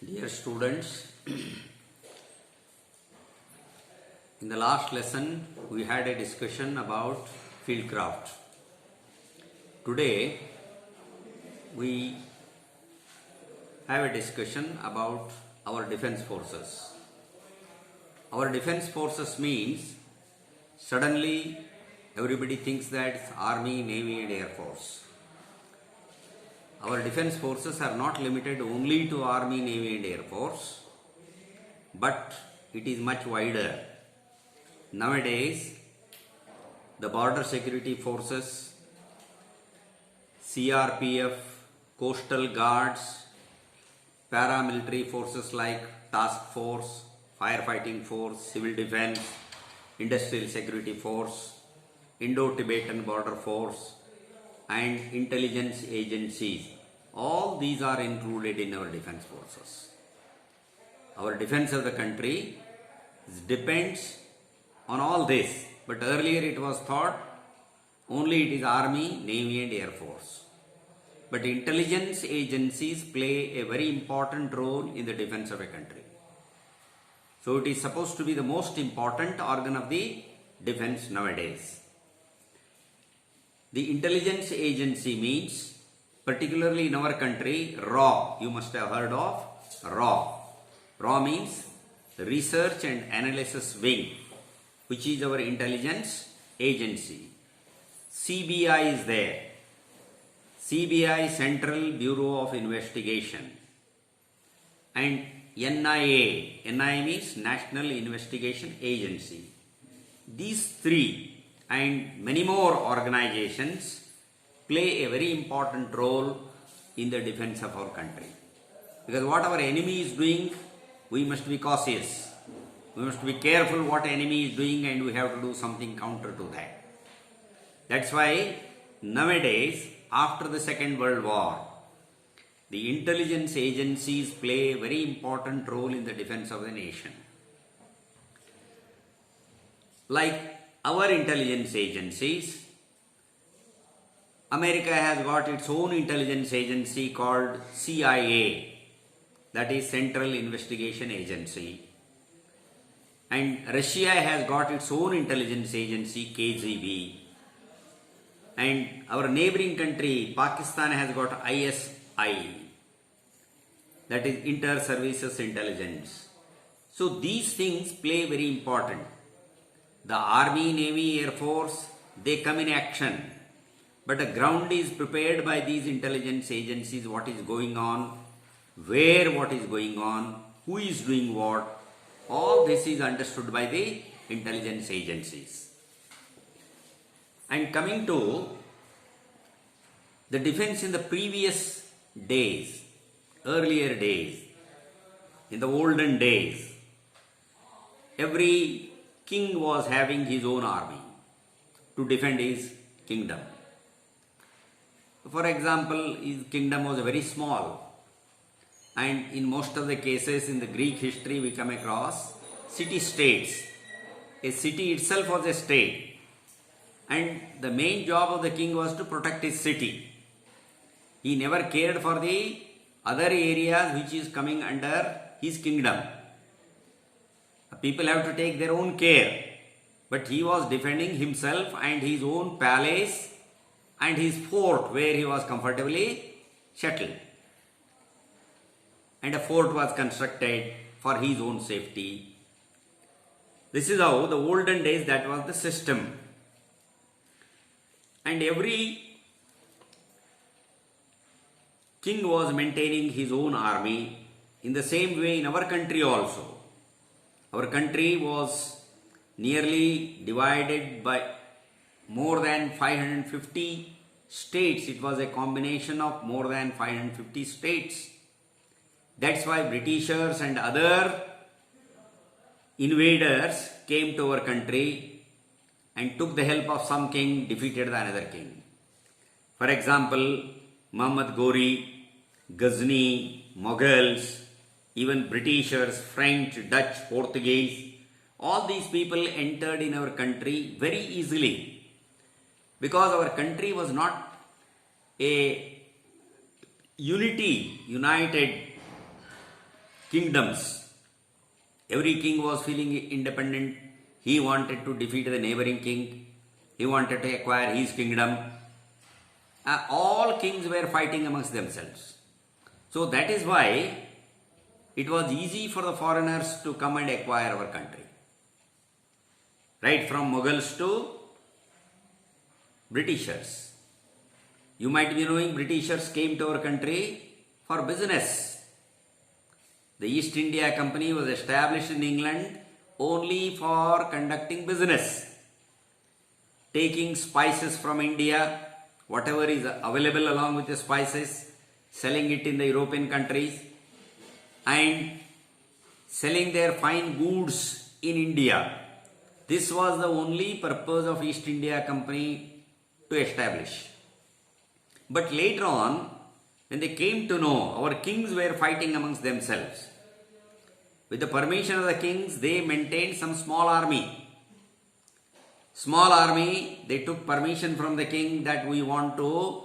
Dear students, in the last lesson we had a discussion about fieldcraft. Today we have a discussion about our defense forces. Our defense forces means suddenly everybody thinks that it's Army, Navy and Air Force. Our defense forces are not limited only to Army, Navy and Air Force, but it is much wider. Nowadays, the border security forces, CRPF, coastal guards, paramilitary forces like task force, firefighting force, civil defense, industrial security force, Indo-Tibetan border force, and intelligence agencies. All these are included in our defense forces. Our defense of the country depends on all this, but earlier it was thought only it is Army, Navy and Air Force. But intelligence agencies play a very important role in the defense of a country. So it is supposed to be the most important organ of the defense nowadays. The intelligence agency means, particularly in our country, RAW. You must have heard of RAW. RAW means Research and Analysis Wing, which is our intelligence agency. CBI is there. CBI, Central Bureau of Investigation. And NIA. NIA means National Investigation Agency. These three and many more organizations play a very important role in the defense of our country. Because what our enemy is doing, we must be cautious. We must be careful what enemy is doing and we have to do something counter to that. That's why nowadays, after the Second World War, the intelligence agencies play a very important role in the defense of the nation. Like our intelligence agencies, America has got its own intelligence agency called CIA, that is Central Investigation Agency. And Russia has got its own intelligence agency, KGB. And our neighboring country, Pakistan, has got ISI, that is Inter-Services Intelligence. So these things play very important. The Army, Navy, Air Force, they come in action. But the ground is prepared by these intelligence agencies, what is going on, where what is going on, who is doing what. All this is understood by the intelligence agencies. And coming to the defense in the previous days, earlier days, in the olden days, every king was having his own army to defend his kingdom. For example, his kingdom was very small, and in most of the cases in the Greek history we come across city-states. A city itself was a state, and the main job of the king was to protect his city. He never cared for the other areas which is coming under his kingdom. People have to take their own care, but he was defending himself and his own palace and his fort where he was comfortably settled. And a fort was constructed for his own safety. This is how the olden days that was the system. And every king was maintaining his own army. In the same way in our country also. Our country was nearly divided by more than 550 states. It was a combination of more than 550 states. That's why Britishers and other invaders came to our country and took the help of some king, defeated another king. For example, Muhammad Ghori, Ghazni, Mughals, even Britishers, French, Dutch, Portuguese, all these people entered in our country very easily because our country was not a united kingdoms. Every king was feeling independent. He wanted to defeat the neighboring king. He wanted to acquire his kingdom. All kings were fighting amongst themselves. So that is why it was easy for the foreigners to come and acquire our country. Right from Mughals to Britishers. You might be knowing Britishers came to our country for business. The East India Company was established in England only for conducting business. Taking spices from India, whatever is available along with the spices, selling it in the European countries and selling their fine goods in India. This was the only purpose of East India Company to establish. But later on, when they came to know our kings were fighting amongst themselves, with the permission of the kings, they maintained some small army. Small army, they took permission from the king that we want to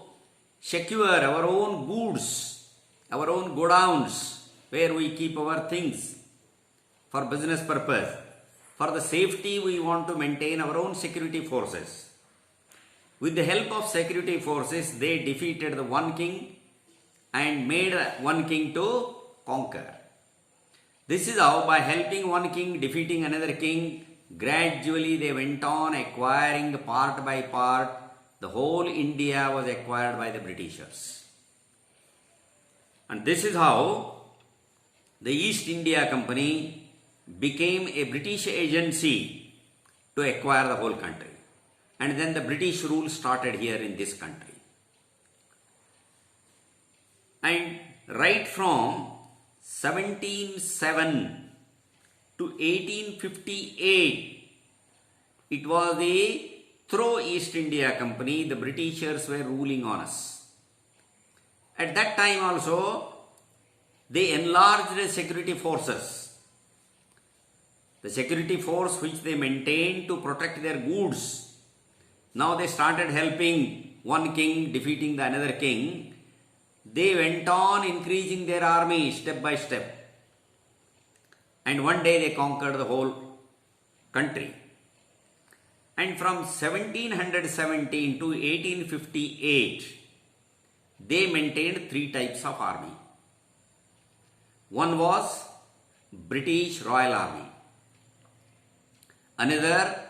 secure our own goods, our own godowns, where we keep our things for business purpose. For the safety, we want to maintain our own security forces. With the help of security forces, they defeated the one king and made one king to conquer. This is how, by helping one king, defeating another king, gradually they went on acquiring part by part. The whole India was acquired by the Britishers. And this is how the East India Company became a British agency to acquire the whole country. And then the British rule started here in this country. And right from 1707 to 1858, it was through East India Company the Britishers were ruling on us. At that time also, they enlarged the security forces. The security force which they maintained to protect their goods. Now they started helping one king, defeating the another king. They went on increasing their army step by step. And one day they conquered the whole country. And from 1717 to 1858, they maintained three types of army. One was British Royal Army. Another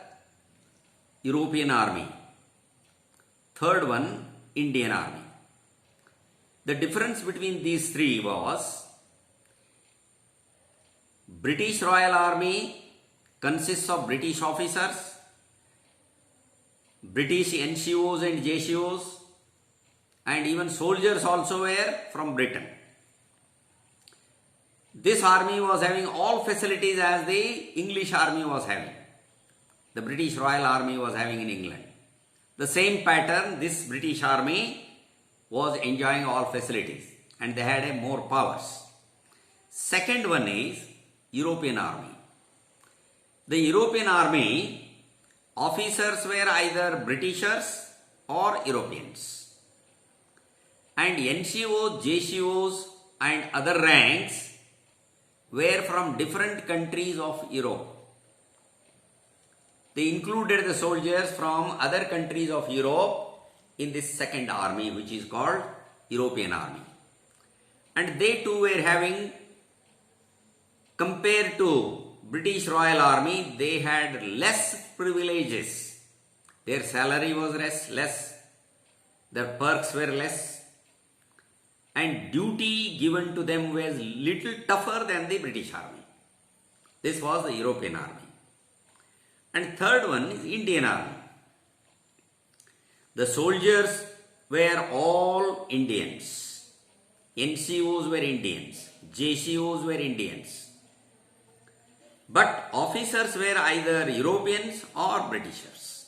European Army. Third one, Indian Army. The difference between these three was British Royal Army consists of British officers, British NCOs and JCOs, and even soldiers also were from Britain. This army was having all facilities as the English army was having. The British Royal Army was having in England. The same pattern, this British Army was enjoying all facilities and they had more powers. Second one is European Army. The European Army officers were either Britishers or Europeans. And NCOs, JCOs and other ranks were from different countries of Europe. They included the soldiers from other countries of Europe in this second army, which is called European Army. And they too were having, compared to British Royal Army, they had less privileges. Their salary was less, their perks were less, and duty given to them was little tougher than the British Army. This was the European Army. And third one is Indian Army. The soldiers were all Indians. NCOs were Indians. JCOs were Indians. But officers were either Europeans or Britishers.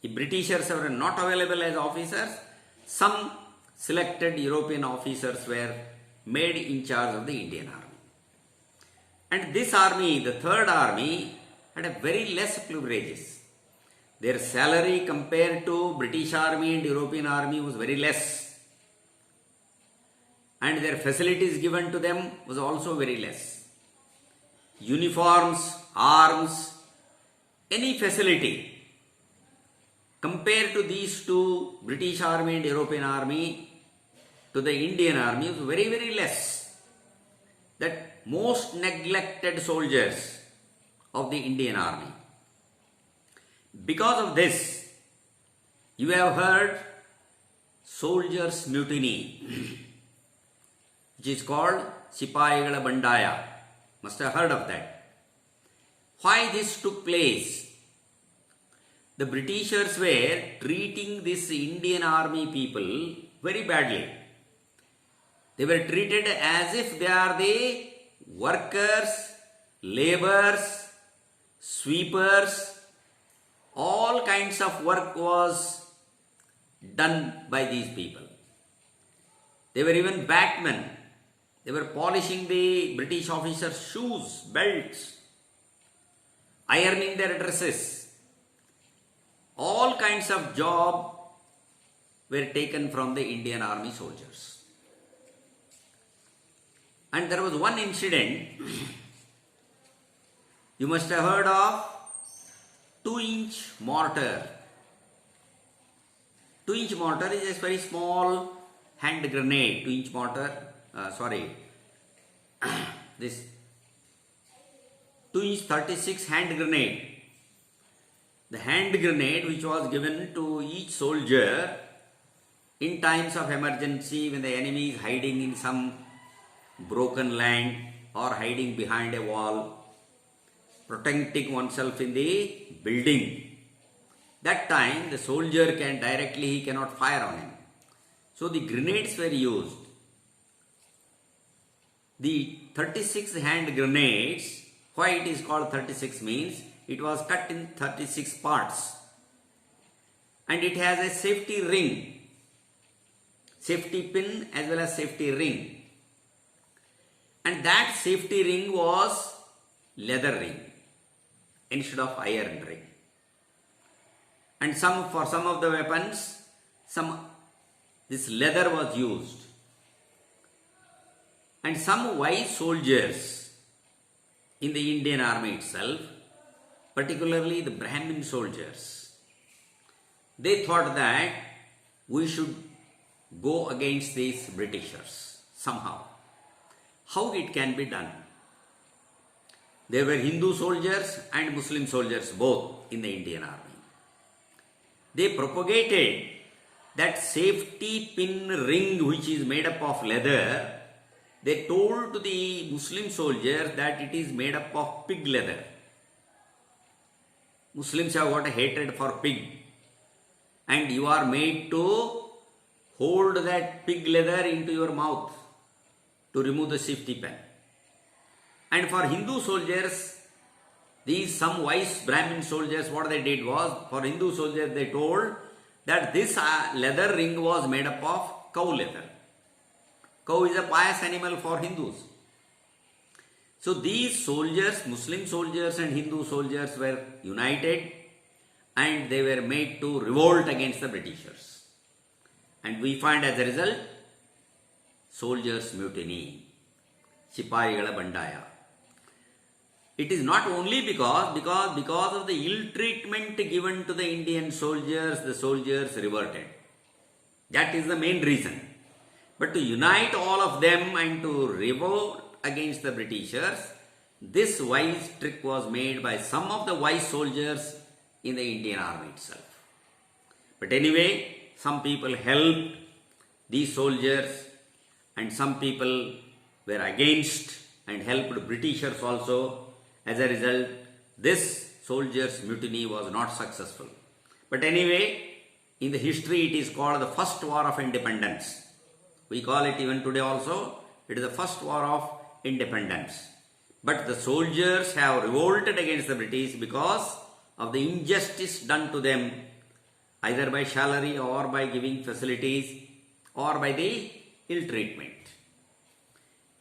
If Britishers were not available as officers, some selected European officers were made in charge of the Indian Army. And this army, the third army, had a very less privileges. Their salary compared to British Army and European Army was very less. and their facilities given to them was also very less. Uniforms, arms, any facility compared to these two, British Army and European Army, to the Indian Army was very, very less. That most neglected soldiers of the Indian Army. Because of this, you have heard soldiers' mutiny, which is called Sipayigala Bandaya. Must have heard of that. Why this took place? The Britishers were treating this Indian Army people very badly. They were treated as if they are the workers, laborers, sweepers. All kinds of work was done by these people. They were even batmen. They were polishing the British officers' shoes, belts, ironing their dresses. All kinds of job were taken from the Indian Army soldiers. And there was one incident you must have heard of, 2-inch mortar. 2-inch mortar is a very small hand grenade. 2-inch mortar, this 2-inch 36 hand grenade. The hand grenade which was given to each soldier in times of emergency when the enemy is hiding in some broken land or hiding behind a wall, protecting oneself in the building. That time the soldier he cannot fire on him. So the grenades were used. The 36 hand grenades, why it is called 36 means it was cut in 36 parts and it has a safety ring, safety pin as well as safety ring, and that safety ring was leather ring instead of iron ring. And for some of the weapons, this leather was used. And some wise soldiers in the Indian Army itself, particularly the Brahmin soldiers, they thought that we should go against these Britishers somehow. How it can be done? There were Hindu soldiers and Muslim soldiers both in the Indian Army. They propagated that safety pin ring which is made up of leather. They told to the Muslim soldiers that it is made up of pig leather. Muslims have got a hatred for pig, and you are made to hold that pig leather into your mouth to remove the safety pin. And for Hindu soldiers, some wise Brahmin soldiers, what they did was, for Hindu soldiers they told that this leather ring was made up of cow leather. Cow is a pious animal for Hindus. So these soldiers, Muslim soldiers and Hindu soldiers were united and they were made to revolt against the Britishers. And we find as a result, soldiers' mutiny, Sipayigala Bandaya. It is not only because of the ill treatment given to the Indian soldiers, the soldiers revolted. That is the main reason. But to unite all of them and to revolt against the Britishers, this wise trick was made by some of the wise soldiers in the Indian Army itself. But anyway, some people helped these soldiers and some people were against and helped Britishers also. As a result, this soldiers' mutiny was not successful. But anyway, in the history it is called the First War of Independence. We call it even today also, it is the First War of Independence. But the soldiers have revolted against the British because of the injustice done to them, either by salary or by giving facilities or by the ill treatment.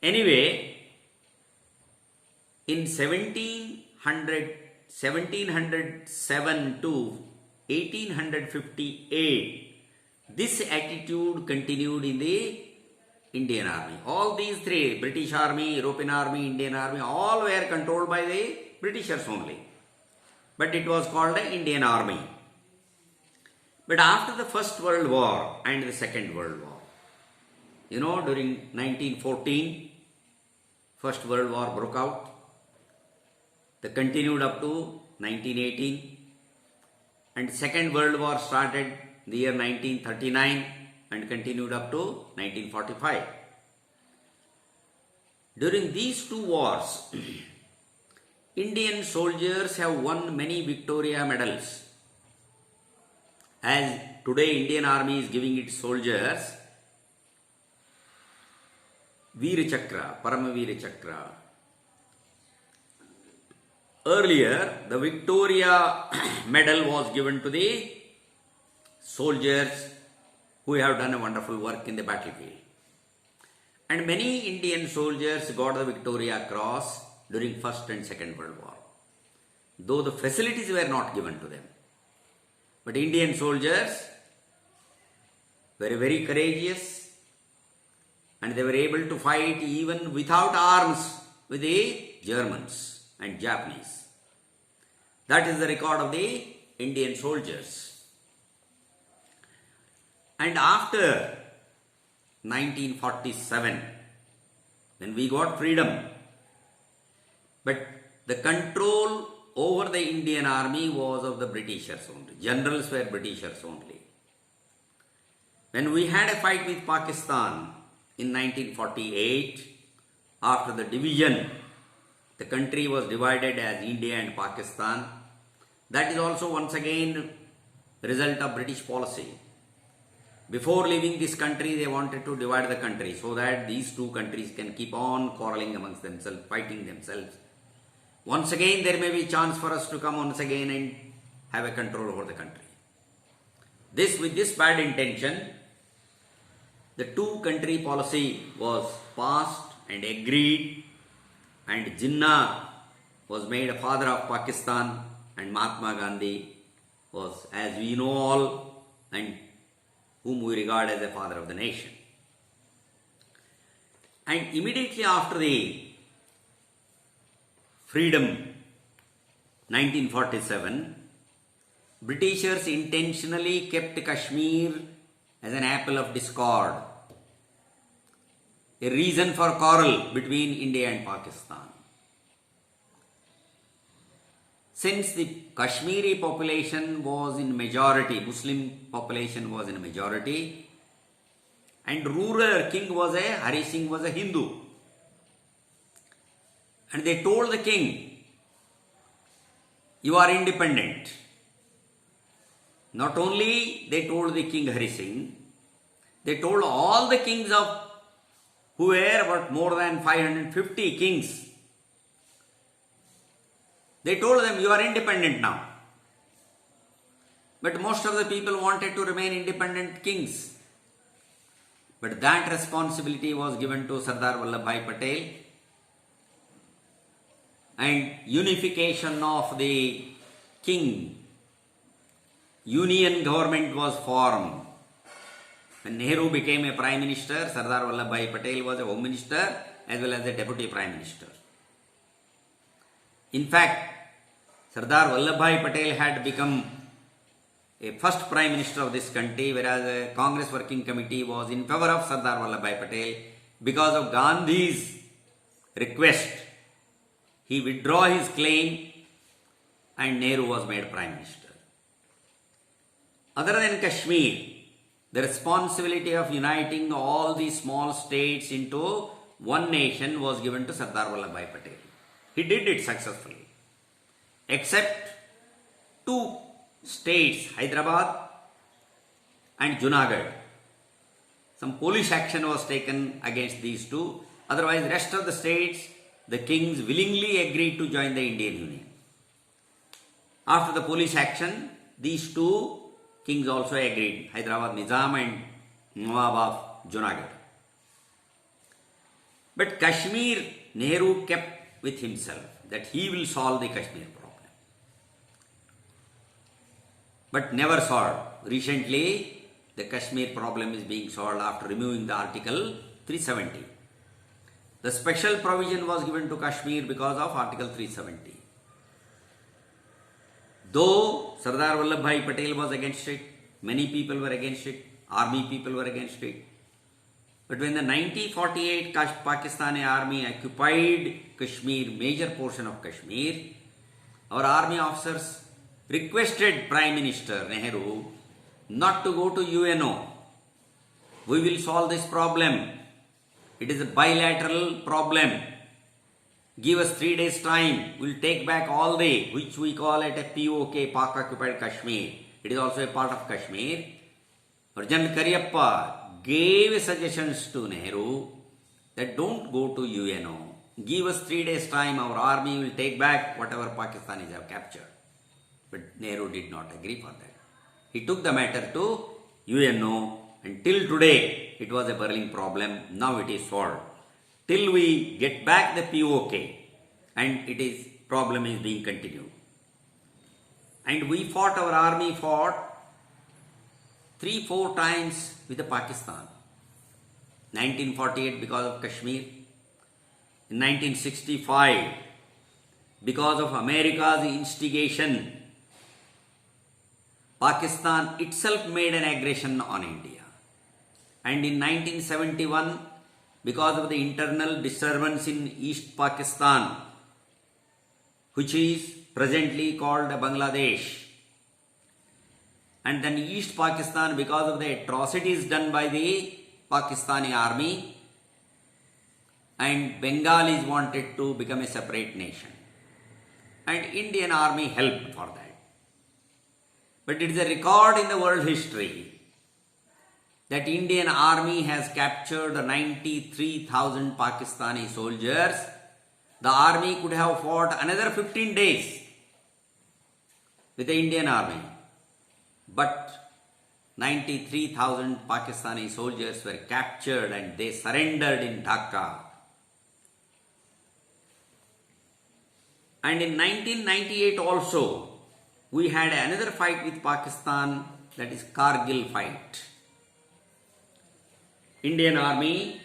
Anyway, in 1707 to 1858, this attitude continued in the Indian Army. All these three, British Army, European Army, Indian Army, all were controlled by the Britishers only. But it was called the Indian Army. But after the First World War and the Second World War, during 1914, First World War broke out. They continued up to 1918. And Second World War started the year 1939 and continued up to 1945. During these two wars, Indian soldiers have won many Victoria medals. As today Indian Army is giving its soldiers Veer Chakra, Paramavir Chakra. Earlier, the Victoria medal was given to the soldiers who have done a wonderful work in the battlefield. And many Indian soldiers got the Victoria Cross during First and Second World War, though the facilities were not given to them. But Indian soldiers were very courageous and they were able to fight even without arms with the Germans and Japanese. That is the record of the Indian soldiers. And after 1947, when we got freedom, but the control over the Indian Army was of the Britishers only. Generals were Britishers only. When we had a fight with Pakistan in 1948, after the division, the country was divided as India and Pakistan. That is also once again the result of British policy. Before leaving this country, they wanted to divide the country so that these two countries can keep on quarreling amongst themselves, fighting themselves. Once again, there may be a chance for us to come once again and have a control over the country. With this bad intention, the two-country policy was passed and agreed, and Jinnah was made a father of Pakistan, and Mahatma Gandhi was, as we know all, and whom we regard as a father of the nation. And immediately after the freedom, 1947, Britishers intentionally kept Kashmir as an apple of discord, a reason for quarrel between India and Pakistan. Since the Kashmiri population was in majority, Muslim population was in majority, and ruler king was Hari Singh was a Hindu. And they told the king, you are independent. Not only they told the king Hari Singh, they told all the kings of who were about more than 550 kings. They told them, you are independent now. But most of the people wanted to remain independent kings. But that responsibility was given to Sardar Vallabhbhai Patel, and unification of the king. Union government was formed. When Nehru became a prime minister, Sardar Vallabhbhai Patel was a home minister as well as a deputy prime minister. In fact, Sardar Vallabhbhai Patel had become a first prime minister of this country, whereas a Congress working committee was in favor of Sardar Vallabhbhai Patel. Because of Gandhi's request, he withdrew his claim and Nehru was made prime minister. Other than Kashmir, the responsibility of uniting all these small states into one nation was given to Sardar Vallabhbhai Patel. He did it successfully. Except two states, Hyderabad and Junagadh. Some police action was taken against these two. Otherwise, the rest of the states, the kings willingly agreed to join the Indian Union. After the police action, these two kings also agreed, Hyderabad Nizam and Nawab of Junagadh. But Kashmir, Nehru kept with himself that he will solve the Kashmir problem. But never solved. Recently, the Kashmir problem is being solved after removing the Article 370. The special provision was given to Kashmir because of Article 370. Though Sardar Vallabhbhai Patel was against it, many people were against it, army people were against it. But when the 1948 Pakistani army occupied Kashmir, major portion of Kashmir, our army officers requested Prime Minister Nehru not to go to UNO. We will solve this problem. It is a bilateral problem. Give us 3 days time. We'll take back all the, which we call it a POK, Pak occupied Kashmir. It is also a part of Kashmir. Or General Karyappa gave suggestions to Nehru that don't go to UNO. Give us 3 days time. Our army will take back whatever Pakistanis have captured. But Nehru did not agree for that. He took the matter to UNO, and till today it was a burning problem. Now it is solved. Till we get back the POK, and it is problem is being continued. And we fought, our army fought 3-4 times with the Pakistan. 1948 because of Kashmir. In 1965 because of America's instigation, Pakistan itself made an aggression on India. And in 1971, because of the internal disturbance in East Pakistan, which is presently called Bangladesh, and then East Pakistan, because of the atrocities done by the Pakistani army, and Bengalis wanted to become a separate nation, and Indian army helped for that. But it is a record in the world history that Indian army has captured 93,000 Pakistani soldiers. The army could have fought another 15 days with the Indian army. But 93,000 Pakistani soldiers were captured and they surrendered in Dhaka. And in 1998 also, we had another fight with Pakistan, that is Kargil fight. Indian army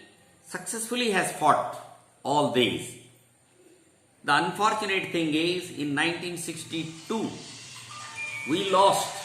successfully has fought all these. The unfortunate thing is, in 1962, we lost.